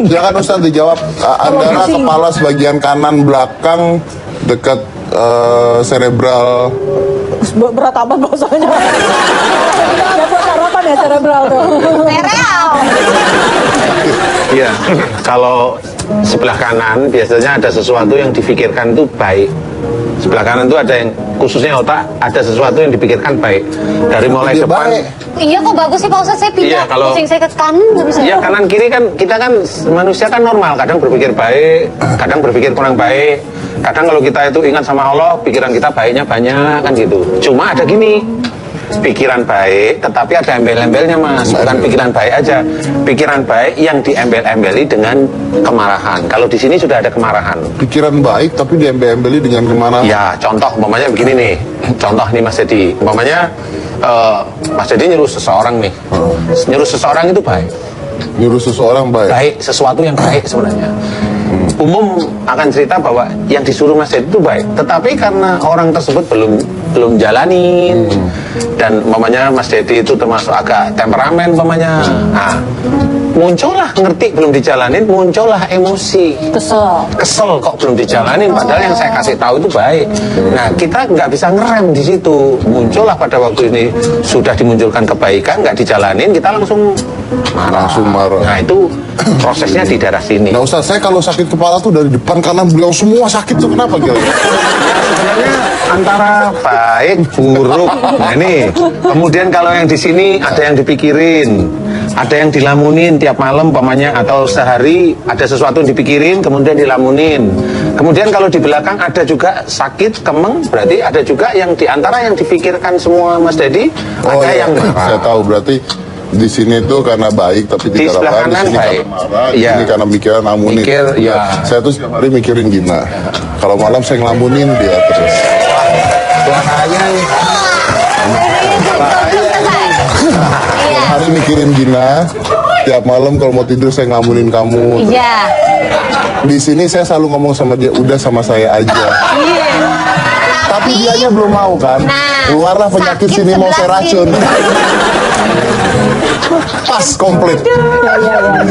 Silakan Ustaz dijawab. Antara kepala sebagian kanan belakang dekat cerebral. Berat amat bahasanya. Ada buat sarapan ya cerebral tuh. Cereal. Iya, kalau sebelah kanan biasanya ada sesuatu yang dipikirkan itu baik. Sebelah kanan itu ada yang khususnya otak, ada sesuatu yang dipikirkan baik. Dari mulai Dia depan. baik. Iya kok bagus sih Pak Ustadz, saya pindah. Iya, kalau- Pusing saya ke kanan nggak bisa. Iya, kanan kiri kan kita kan manusia kan normal. Kadang berpikir baik, kadang berpikir kurang baik. Kadang kalau kita itu ingat sama Allah, pikiran kita baiknya banyak kan gitu. Cuma ada gini, pikiran baik, tetapi ada embel-embelnya Mas. Bukan pikiran baik aja, pikiran baik yang diembel-embeli dengan kemarahan. Kalau di sini sudah ada kemarahan. Pikiran baik tapi diembel-embeli dengan kemana? Ya, contoh umpamanya begini nih. Contoh nih Mas Dedi. Umpamanya Mas Dedi nyuruh seseorang nih. Nyuruh seseorang itu baik. Nyuruh seseorang baik. Baik, sesuatu yang baik sebenarnya. Umum akan cerita bahwa yang disuruh Mas Dedi itu baik, tetapi karena orang tersebut belum jalanin dan umpamanya Mas Dedi itu termasuk agak temperamen umpamanya. Nah, muncullah ngerti belum dijalanin, muncullah emosi. Kesel kok belum dijalanin padahal yang saya kasih tahu itu baik. Nah, kita nggak bisa ngerem di situ. Muncullah pada waktu ini sudah dimunculkan kebaikan nggak dijalanin, kita langsung marah. Langsung marah. Nah, itu prosesnya di daerah sini. Nah Ustaz, saya kalau sakit kepala tuh dari depan kanan beliau semua sakit tuh kenapa gitu? Sebenarnya antara baik buruk. Nah ini, kemudian kalau yang di sini ada yang dipikirin, ada yang dilamunin tiap malam pamannya atau sehari ada sesuatu yang dipikirin kemudian dilamunin. Kemudian kalau di belakang ada juga sakit kemeng, berarti ada juga yang diantara yang dipikirkan semua Mas Dedi, Oh ada iya, yang saya tahu berarti di sini tuh karena baik tapi Di tidak sebelah lapar, di kanan sini baik. karena marah, di Iya. sini karena mikiran ngelamunin. Mikir, ya. Saya tuh setiap hari mikirin Gina. Kalau malam saya ngelamunin dia terus. bahaya nih. Iya. Hari mikirin Gina, tiap malam kalau mau tidur saya ngelamunin kamu. Iya. Di sini saya selalu ngomong sama dia, udah sama saya aja. Tapi dianya belum mau kan? Nah, Keluarlah penyakit sakit sini mau sebelah saya racun. Pas komplit.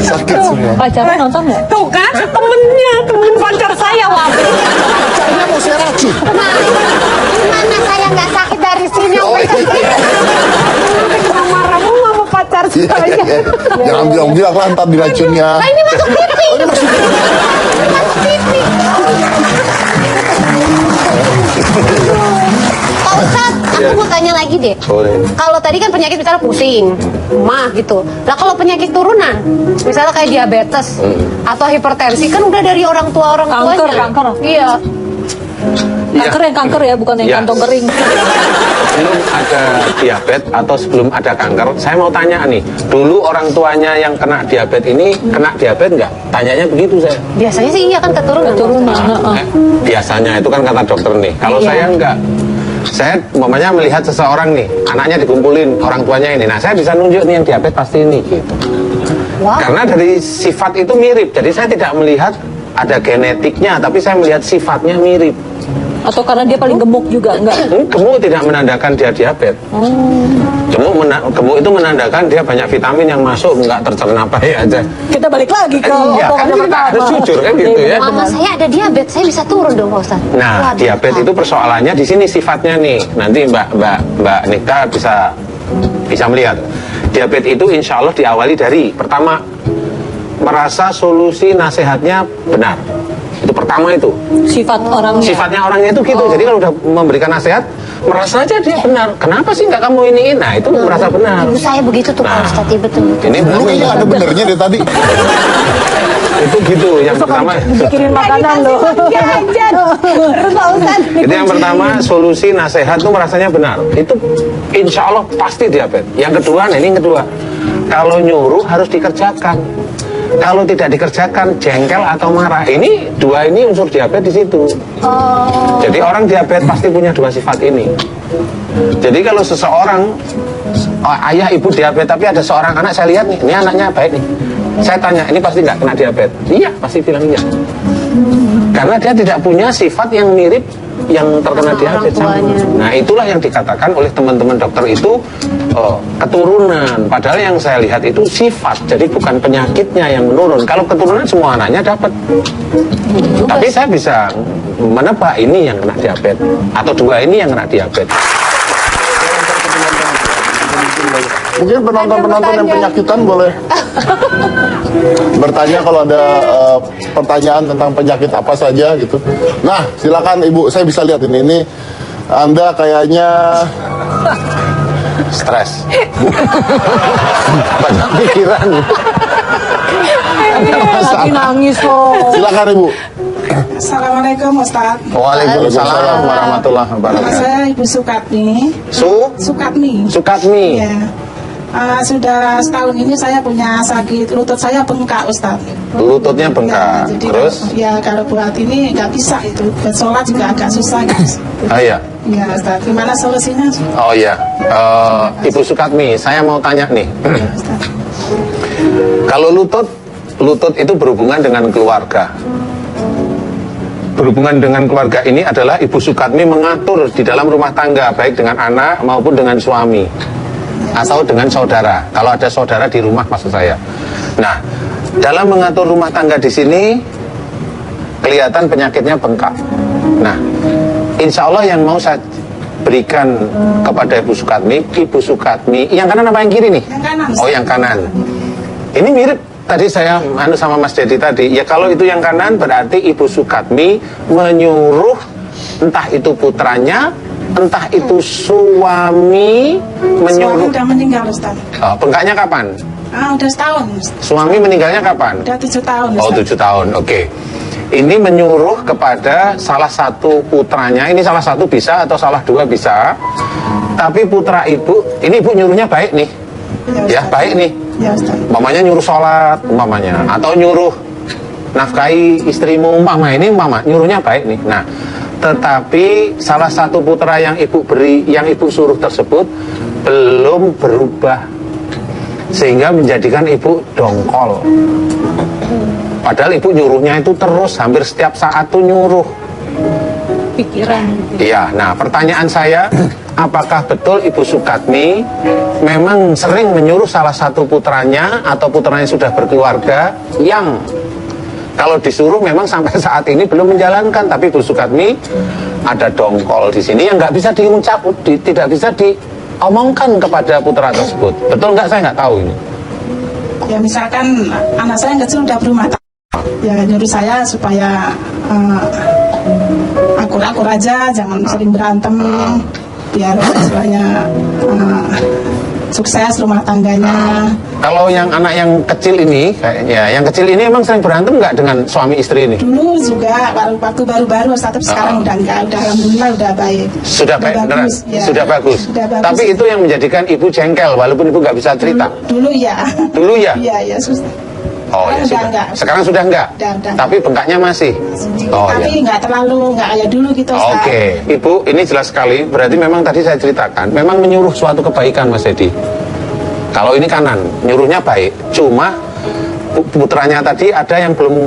Sakit semua. Pacarnya nonton nggak? Tuh kan, temen pacar saya waktu. Pacarnya mau saya racun. Gimana saya nggak sakit dari sini? Marah-marahmu sama pacar saya. Jangan bilang-bilang lah ntar diracunnya. Nah ini masuk pipi. Oh, ini masuk. Masuk pipi. Pak Ustadz, aku mau tanya lagi deh. Boleh. Kalau tadi kan penyakit misalnya pusing, mah gitu. Lah kalau penyakit turunan, misalnya kayak diabetes atau hipertensi, kan udah dari orang tuanya. Kanker. Iya. Kanker yang kanker ya, bukan yang Iya. kantong kering. Sebelum ada diabetes atau sebelum ada kanker, saya mau tanya nih, dulu orang tuanya yang kena diabetes ini kena diabetes nggak? Tanyanya begitu saya. Biasanya sih iya kan keturunan. Biasanya itu kan kata dokter nih. Kalau Iya. saya enggak, saya umpamanya melihat seseorang nih, anaknya dikumpulin orang tuanya ini. Nah, saya bisa nunjuk nih yang diabetes pasti ini gitu. Wow. Karena dari sifat itu mirip. Jadi saya tidak melihat ada genetiknya, tapi saya melihat sifatnya mirip. Atau karena dia paling gemuk juga, enggak? Gemuk tidak menandakan dia diabetes. Gemuk itu menandakan dia banyak vitamin yang masuk nggak tercerna baik aja. Kita balik lagi ke Iya, kan omongannya kita pertama. harus jujur kan gitu ya. Mama saya ada diabetes, saya bisa turun dong Pak Ustadz. Nah, Waduh, diabetes itu persoalannya di sini sifatnya nih. Nanti Mbak Nikta bisa melihat. Diabetes itu insya Allah diawali dari pertama merasa solusi nasihatnya benar. Itu pertama itu. Sifat orangnya. Sifatnya orangnya itu gitu. Jadi kalau udah memberikan nasihat, merasa aja dia benar. Kenapa sih nggak kamu iniin? Nah, itu merasa benar. Ibu saya begitu tuh Pak Nah, Ustadz, iya betul. Ini Lu kayaknya ada benernya deh tadi. itu gitu. Yang pertama. Bikirin makanan loh. Terus Pak Ustadz. Itu yang pertama, solusi nasihat tuh merasanya benar. Itu insya Allah pasti diabetes. Yang kedua, nah ini yang kedua. Kalau nyuruh harus dikerjakan. Kalau tidak dikerjakan, jengkel atau marah. Ini dua ini unsur diabetes di situ. Jadi orang diabetes pasti punya dua sifat ini. Jadi kalau seseorang ayah ibu diabetes tapi ada seorang anak saya lihat nih, ini anaknya baik nih. Saya tanya, ini pasti nggak kena diabetes? Iya, pasti bilang iya. Karena dia tidak punya sifat yang mirip yang terkena Orang diabetes sama. tuanya. Nah itulah yang dikatakan oleh teman-teman dokter itu keturunan. Padahal yang saya lihat itu sifat, jadi bukan penyakitnya yang menurun. Kalau keturunan semua anaknya dapat. Tapi saya bisa menebak ini yang kena diabetes atau dua ini yang kena diabetes. Mungkin penonton-penonton yang penyakitan boleh bertanya kalau ada pertanyaan tentang penyakit apa saja gitu. Nah, silakan Ibu, saya bisa lihat ini Anda kayaknya Stres. Banyak pikiran. Lagi nangis kok. silakan Ibu. Assalamualaikum Ustaz. Waalaikumsalam warahmatullahi Nama wabarakatuh. saya Ibu Sukatmi. Sukatmi. Sukatmi. Ya. Sudah setahun ini saya punya sakit lutut saya bengkak Ustaz. Lututnya bengkak. Ya, jadi Terus? kalau buat ini nggak bisa itu. Buat sholat juga agak susah guys. Oh iya. Ya Ustaz, gimana solusinya? Oh iya. Ibu Sukatmi, saya mau tanya nih. Ya, Ustaz. Kalau lutut itu berhubungan dengan keluarga. Berhubungan dengan keluarga ini adalah Ibu Sukatmi mengatur di dalam rumah tangga, baik dengan anak maupun dengan suami atau dengan saudara. Kalau ada saudara di rumah maksud saya. Nah, dalam mengatur rumah tangga di sini kelihatan penyakitnya bengkak. Nah, insya Allah yang mau saya berikan kepada Ibu Sukatmi, yang kanan apa yang kiri nih? Yang kanan, Ustaz. Oh, yang kanan. Ini mirip tadi saya sama Mas Dedi tadi. Ya kalau itu yang kanan berarti Ibu Sukatmi menyuruh entah itu putranya, entah itu suami Suami menyuruh. udah meninggal Ustaz. Bengkaknya kapan? Udah setahun Ustaz. Suami meninggalnya kapan? Udah 7 tahun Oh, Ustaz. 7 tahun. Oke. Ini menyuruh kepada salah satu putranya. Ini salah satu bisa atau salah dua bisa. Tapi putra ibu, ini ibu nyuruhnya baik nih. Ya, Ustaz. baik nih. Ya Ustaz. Umpamanya nyuruh sholat, umpamanya, atau nyuruh nafkahi istrimu, umpama nyuruhnya baik nih. Nah, tetapi salah satu putra yang ibu beri, yang ibu suruh tersebut belum berubah, sehingga menjadikan ibu dongkol. Padahal ibu nyuruhnya itu terus, hampir setiap saat tuh nyuruh. Pikiran. Iya, nah pertanyaan saya, apakah betul Ibu Sukatmi memang sering menyuruh salah satu putranya atau putranya sudah berkeluarga yang kalau disuruh memang sampai saat ini belum menjalankan, tapi Ibu Sukatmi ada dongkol di sini yang nggak bisa diucap, tidak bisa diomongkan kepada putra tersebut. Betul nggak? Saya nggak tahu ini. Ya misalkan anak saya yang kecil udah berumah tangga. Ya nyuruh saya supaya akur-akur aja, jangan sering berantem, biar istilahnya sukses rumah tangganya. Kalau yang anak yang kecil ini, kayaknya yang kecil ini emang sering berantem nggak dengan suami istri ini? Dulu juga waktu baru-baru, tapi sekarang udah enggak, udah alhamdulillah udah baik. Sudah baik, beneran? ya. Sudah bagus. Sudah bagus. Tapi itu yang menjadikan ibu jengkel walaupun ibu nggak bisa cerita. Dulu ya. Dulu ya? Iya, susah. Oh ya Sekarang sudah. enggak. Sekarang sudah enggak? Udah. Tapi bengkaknya masih. Oh Tapi ya. nggak terlalu, nggak kayak dulu gitu. Ustaz. Oke, Ibu, ini jelas sekali. Berarti memang tadi saya ceritakan, memang menyuruh suatu kebaikan, Mas Edi. Kalau ini kanan, nyuruhnya baik. Cuma putranya tadi ada yang belum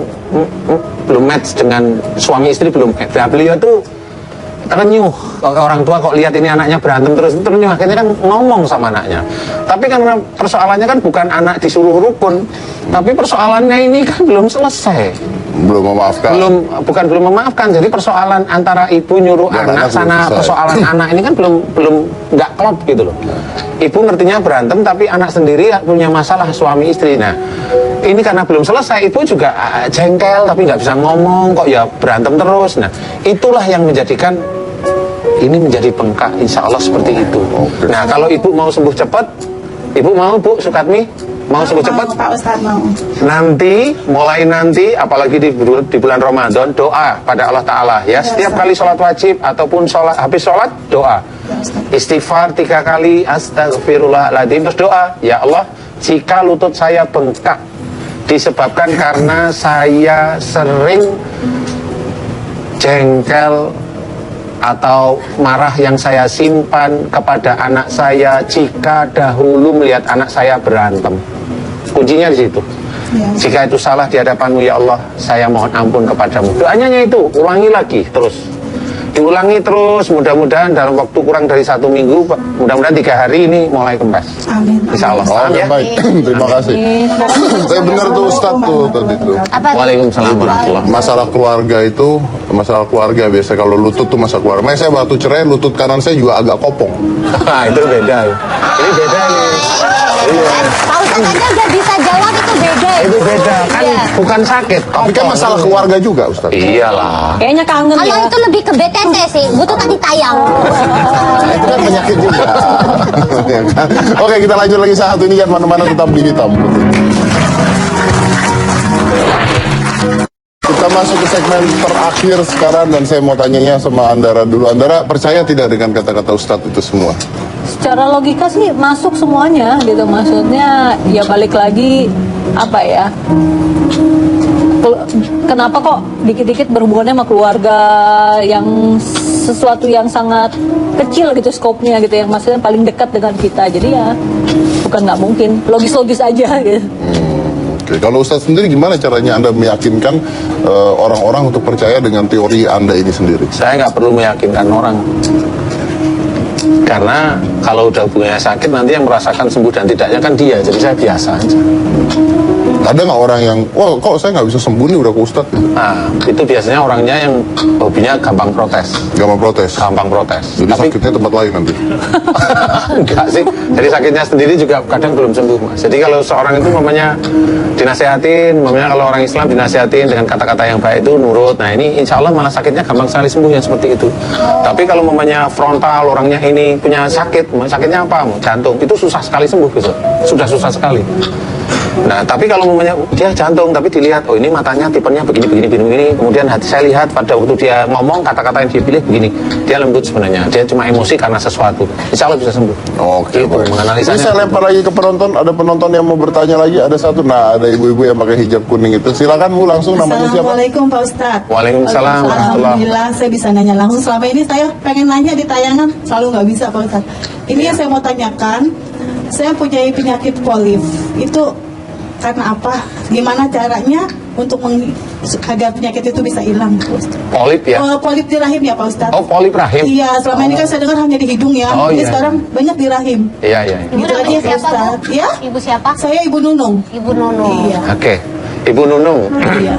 match dengan suami istri, belum match. Nah, beliau tuh terenyuh. Orang tua kok lihat ini anaknya berantem terus, terenyuh. Akhirnya kan ngomong sama anaknya. Tapi karena persoalannya kan bukan anak disuruh rukun, tapi persoalannya ini kan belum selesai. Belum memaafkan. Bukan belum memaafkan. Jadi persoalan antara ibu nyuruh Dan anak anak belum sana, selesai. persoalan anak ini kan belum nggak klop gitu loh. Ibu ngertinya berantem, tapi anak sendiri punya masalah suami istri. Nah, ini karena belum selesai, ibu juga jengkel tapi nggak bisa ngomong, kok ya berantem terus. Nah, itulah yang menjadikan ini menjadi bengkak. Insya Allah seperti itu. Oke. Nah, kalau ibu mau sembuh cepat, ibu mau Bu Sukatmi mau sembuh cepat? Mau, Pak Ustadz mau. Mulai nanti, apalagi di bulan Ramadan, doa pada Allah Ta'ala ya. Setiap kali sholat wajib ataupun habis sholat, doa. Istighfar 3 kali, astagfirullahaladzim, terus doa, ya Allah, jika lutut saya bengkak disebabkan karena saya sering jengkel atau marah yang saya simpan kepada anak saya jika dahulu melihat anak saya berantem. Kuncinya di situ. Ya. Jika itu salah di hadapanmu, ya Allah, saya mohon ampun kepadamu. Doanya itu, ulangi lagi terus. diulangi terus, mudah-mudahan dalam waktu kurang dari 1 minggu, mudah-mudahan 3 hari ini mulai kempes. Amin. Insya Allah. Oh, Ya. baik. Terima kasih. Saya benar tuh Ustaz tuh tadi tuh. Apa? Waalaikumsalam warahmatullahi. Masalah keluarga itu, masalah keluarga biasa kalau lutut tuh masalah keluarga. Makanya saya waktu cerai lutut kanan saya juga agak kopong. Nah, itu beda. Ini beda nih. Iya. Pak Ustadz aja udah bisa jawab itu beda. Itu beda kan, Iya. bukan sakit. Tapi kan masalah keluarga juga Ustaz. Iyalah. Kayaknya kangen Kalau ya. itu lebih ke BTT sih, butuh tadi tayang. Nah, itu kan penyakit juga. Ya kan? Oke, kita lanjut lagi satu ini, jangan mana-mana, tetap di Hitam Putih. Kita masuk ke segmen terakhir sekarang dan saya mau tanyanya sama Andara dulu. Andara percaya tidak dengan kata-kata Ustadz itu semua? Secara logika sih masuk semuanya gitu, maksudnya ya balik lagi apa ya, kenapa kok dikit-dikit berhubungannya sama keluarga yang sesuatu yang sangat kecil gitu skopnya gitu, yang maksudnya paling dekat dengan kita, jadi ya bukan nggak mungkin, logis-logis aja gitu. Oke, kalau Ustadz sendiri gimana caranya Anda meyakinkan orang-orang untuk percaya dengan teori Anda ini sendiri? Saya nggak perlu meyakinkan orang. Karena kalau udah hubungannya sakit, nanti yang merasakan sembuh dan tidaknya kan dia. Jadi saya biasa aja. Ada nggak orang yang, wah kok saya nggak bisa sembuh nih udah ke Ustadz? Nah, itu biasanya orangnya yang hobinya gampang protes. Gampang protes. Gampang protes. Jadi Tapi sakitnya tempat lain nanti. enggak sih. Jadi sakitnya sendiri juga kadang belum sembuh, Mas. Jadi kalau seorang itu mamanya dinasehatin, mamanya kalau orang Islam dinasehatin dengan kata-kata yang baik itu nurut. Nah, ini insya Allah malah sakitnya gampang sekali sembuh yang seperti itu. Tapi kalau mamanya frontal, orangnya ini punya sakit, sakitnya apa? Jantung. Itu susah sekali sembuh besok. Sudah susah sekali. Nah, tapi kalau mamanya dia jantung, tapi dilihat, oh ini matanya tipenya begini, kemudian hati saya lihat pada waktu dia ngomong kata-kata yang dia pilih begini, dia lembut sebenarnya, dia cuma emosi karena sesuatu, insya Allah bisa sembuh. Oke, Gitu, baik. menganalisanya. Ini saya lempar lagi ke penonton, ada penonton yang mau bertanya lagi, ada satu, nah ada ibu-ibu yang pakai hijab kuning itu, silakan Bu langsung, namanya siapa? Assalamualaikum Pak Ustadz. Waalaikumsalam warahmatullahi. Alhamdulillah saya bisa nanya langsung. Selama ini saya pengen nanya di tayangan, selalu nggak bisa Pak Ustadz. Ini yang saya mau tanyakan, saya punya penyakit polip. Itu karena apa? Gimana caranya untuk agar penyakit itu bisa hilang Pak Ustadz? Polip ya? Oh, polip di rahim ya Pak Ustadz? Oh, polip rahim? Iya, selama ini kan saya dengar hanya di hidung ya. Oh, Ini iya. sekarang banyak di rahim. Iya, iya. Ibu Gitu aja namanya Pak siapa, Bu? Ustadz. Ya? Ibu siapa? Saya Ibu Nunung. Ibu Nunung. Iya. Oke, Ibu Nunung, Iya.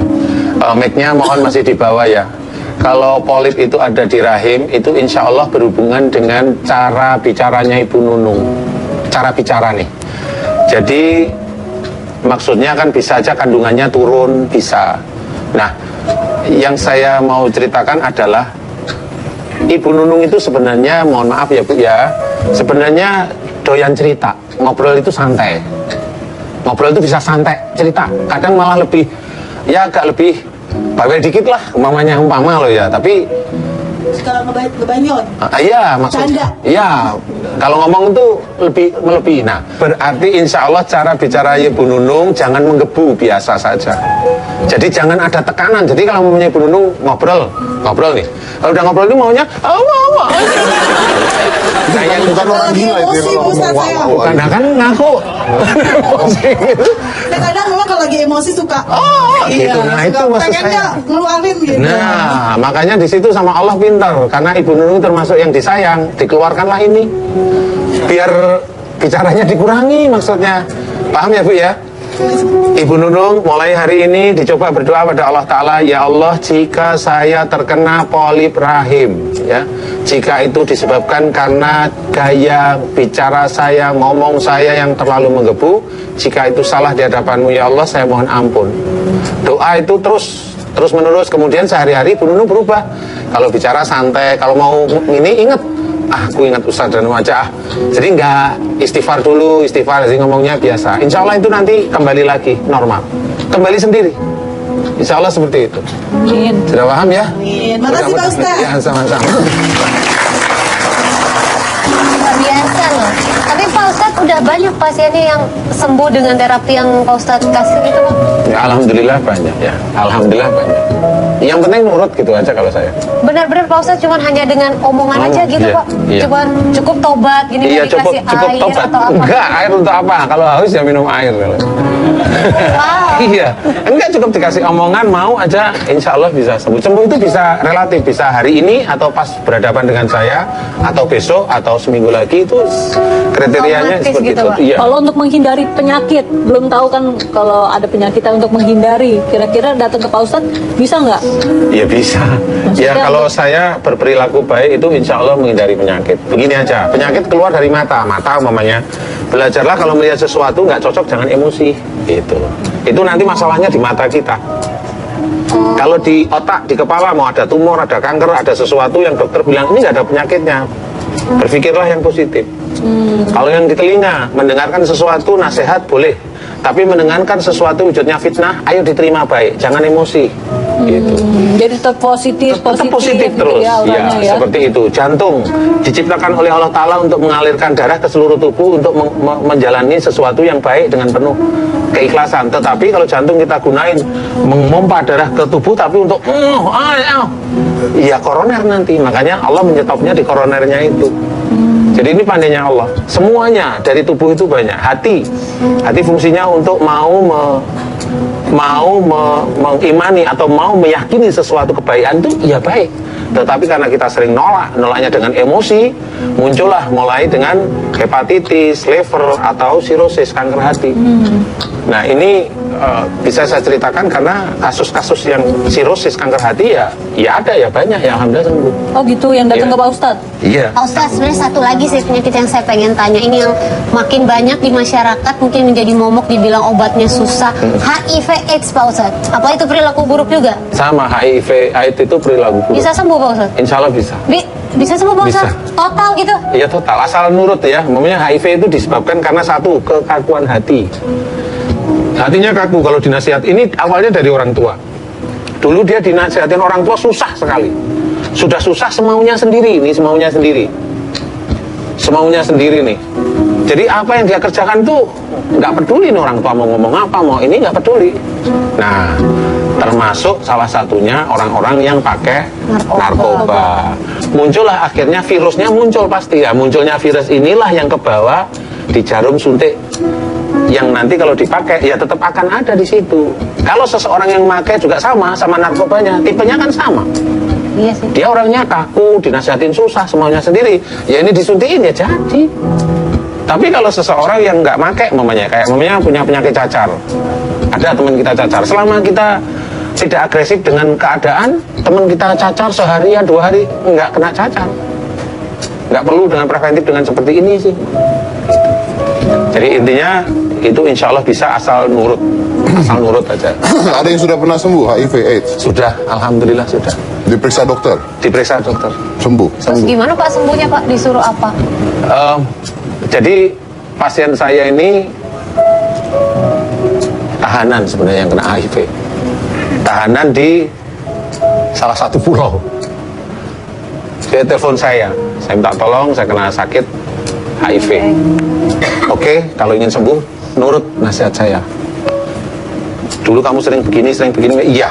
mic-nya mohon masih di bawah ya. Kalau polip itu ada di rahim, itu insya Allah berhubungan dengan cara bicaranya Ibu Nunung. Cara bicara nih. Jadi maksudnya kan bisa aja kandungannya turun, bisa. Nah, yang saya mau ceritakan adalah Ibu Nunung itu sebenarnya, mohon maaf ya Bu ya, sebenarnya doyan cerita, ngobrol itu santai. Ngobrol itu bisa santai, cerita. Kadang malah lebih, ya agak lebih bawel dikit lah, umpama loh ya. Tapi Sekarang ngebanyol. iya maksudnya. Canda. Iya, kalau ngomong itu lebih melebihi. Nah, berarti insya Allah cara bicara Ibu Nunung jangan menggebu, biasa saja. Jadi jangan ada tekanan. Jadi kalau mempunyai Ibu Nunung ngobrol nih. Kalau udah ngobrol itu maunya apa? Kayak Bukan orang gila itu ya kalau ngomong Ustadz, saya. wow. bukan, nah kan ngaku. Emosi gitu. Kadang memang kalau lagi emosi suka. gitu. Nah, itu suka maksud pengennya saya. ngeluarin gitu. Nah, makanya di situ sama Allah pintar, karena Ibu Nunung termasuk yang disayang, dikeluarkanlah ini, biar bicaranya dikurangi maksudnya, paham ya Bu ya? Ibu Nunung mulai hari ini dicoba berdoa pada Allah Ta'ala, ya Allah jika saya terkena polip rahim, ya, jika itu disebabkan karena gaya bicara saya, ngomong saya yang terlalu menggebu, jika itu salah di hadapanmu ya Allah, saya mohon ampun. Doa itu terus menerus, kemudian sehari-hari Ibu Nunung berubah. Kalau bicara santai, kalau mau ini ingat, aku ingat Ustaz dan wajah. Jadi nggak istighfar dulu, jadi ngomongnya biasa. Insya Allah itu nanti kembali lagi normal, kembali sendiri. Insya Allah seperti itu. Amin. Sudah paham ya? Amin. Makasih Pak Ustadz. Ya, sama-sama. Luar biasa loh. Tapi Pak Ustadz udah banyak pasiennya yang sembuh dengan terapi yang Pak Ustadz kasih gitu Pak? Ya, alhamdulillah banyak ya. Alhamdulillah banyak. Yang penting nurut gitu aja kalau saya. Benar-benar Pak Ustadz cuman hanya dengan omongan aja gitu iya, Pak? iya. Cuman cukup tobat gini Iya, dikasih cukup air tobat. atau apa? Enggak, air untuk apa? Kalau haus ya minum air. Wow. Iya, enggak cukup dikasih omongan, mau aja, insya Allah bisa sembuh. Sembuh itu bisa relatif, bisa hari ini atau pas berhadapan dengan saya, atau besok, atau seminggu lagi, itu kriterianya Otomatis seperti gitu, itu. Pak. Iya. Kalau untuk menghindari penyakit, belum tahu kan kalau ada penyakit untuk menghindari. Kira-kira datang ke Pak Ustadz bisa nggak? Ya bisa. Maksudnya Ya kalau untuk- saya berperilaku baik itu insya Allah menghindari penyakit. Begini aja, penyakit keluar dari mata umpamanya. Belajarlah kalau melihat sesuatu nggak cocok jangan emosi. Itu nanti masalahnya di mata kita. Kalau di otak, di kepala mau ada tumor, ada kanker, ada sesuatu yang dokter bilang ini nggak ada penyakitnya, berpikirlah yang positif. Kalau yang di telinga mendengarkan sesuatu nasihat boleh, tapi mendengarkan sesuatu wujudnya fitnah, ayo diterima baik, jangan emosi. Gitu. Jadi tetap positif, Tetap positif gitu terus, ya, auranya ya. seperti itu. Jantung diciptakan oleh Allah Ta'ala untuk mengalirkan darah ke seluruh tubuh untuk menjalani sesuatu yang baik dengan penuh keikhlasan. Tetapi kalau jantung kita gunain memompa darah ke tubuh tapi untuk ya koroner nanti. Makanya Allah menyetopnya di koronernya itu. Jadi ini pandainya Allah. Semuanya dari tubuh itu banyak. Hati fungsinya untuk mau mengimani atau mau meyakini sesuatu kebaikan itu ya baik. Tetapi karena kita sering nolaknya dengan emosi, muncullah mulai dengan hepatitis, liver atau sirosis, kanker hati. Nah ini bisa saya ceritakan karena kasus-kasus yang sirosis, kanker hati ya ada ya banyak ya alhamdulillah sembuh. Oh gitu, yang datang Iya. ke Pak Ustadz. Iya. Pak Ustadz, sebenarnya satu lagi sih penyakit yang saya pengen tanya. Ini yang makin banyak di masyarakat, mungkin menjadi momok, dibilang obatnya susah. HIV AIDS Pak Ustadz. Apa itu perilaku buruk juga? Sama HIV AIDS itu perilaku buruk. Bisa sembuh Pak Ustadz? Insya Allah bisa. Bisa sembuh Pak Bisa. Ustadz? Total gitu? Iya total, asal nurut ya. Namanya HIV itu disebabkan karena satu, kekakuan hati. Hatinya kaku kalau dinasihat. Ini awalnya dari orang tua. Dulu dia dinasihatin orang tua susah sekali. Sudah susah semaunya sendiri nih. Jadi apa yang dia kerjakan tuh nggak peduli nih orang tua mau ngomong apa, mau ini nggak peduli. Nah, termasuk salah satunya orang-orang yang pakai narkoba. Muncullah akhirnya virusnya muncul pasti ya. Munculnya virus inilah yang kebawa di jarum suntik yang nanti kalau dipakai ya tetap akan ada di situ. Kalau seseorang yang pakai juga sama narkobanya, tipenya kan sama. Iya sih. Dia orangnya kaku, dinasihatin susah, semaunya sendiri. Ya ini disuntikin ya jadi. Tapi kalau seseorang yang nggak pakai, kayak punya penyakit cacar. Ada teman kita cacar. Selama kita tidak agresif dengan keadaan, teman kita cacar seharian 2 hari nggak kena cacar. Nggak perlu dengan preventif dengan seperti ini sih. Jadi intinya itu insya Allah bisa asal nurut aja. Ada yang sudah pernah sembuh HIV AIDS? Sudah, alhamdulillah sudah. Diperiksa dokter? Diperiksa dokter. Sembuh? Terus gimana Pak sembuhnya Pak? Disuruh apa? Jadi pasien saya ini tahanan sebenarnya yang kena HIV. Tahanan di salah satu pulau. Dia telepon saya minta tolong, saya kena sakit HIV. Oke, kalau ingin sembuh, nurut nasihat saya. Dulu kamu sering begini, iya,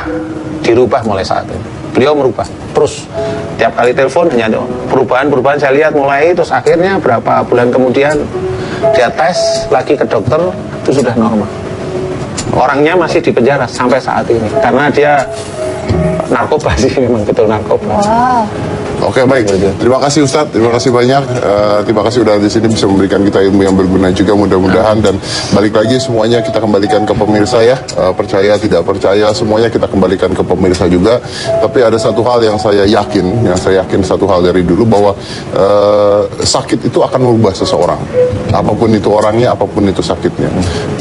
dirubah mulai saat ini. Beliau merubah, terus tiap kali telepon hanya ada perubahan saya lihat mulai, terus akhirnya berapa bulan kemudian dia tes lagi ke dokter, itu sudah normal. Orangnya masih di penjara sampai saat ini karena dia narkoba sih, memang betul narkoba. Wow. Oke, baik. Terima kasih Ustadz, terima kasih banyak. Terima kasih udah di sini bisa memberikan kita ilmu yang berguna juga mudah-mudahan. Dan balik lagi semuanya kita kembalikan ke pemirsa ya. Percaya tidak percaya semuanya kita kembalikan ke pemirsa juga. Tapi ada satu hal yang saya yakin satu hal dari dulu bahwa sakit itu akan merubah seseorang. Apapun itu orangnya, apapun itu sakitnya.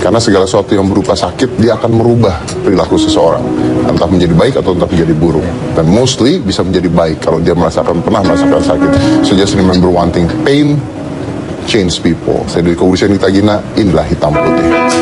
Karena segala sesuatu yang berupa sakit dia akan merubah perilaku seseorang. Entah menjadi baik atau entah menjadi buruk. Dan mostly bisa menjadi baik kalau dia pernah merasakan sakit. So just remember one thing, pain change people. Saya dari Kepolisian Nita Gina, inilah Hitam Putih.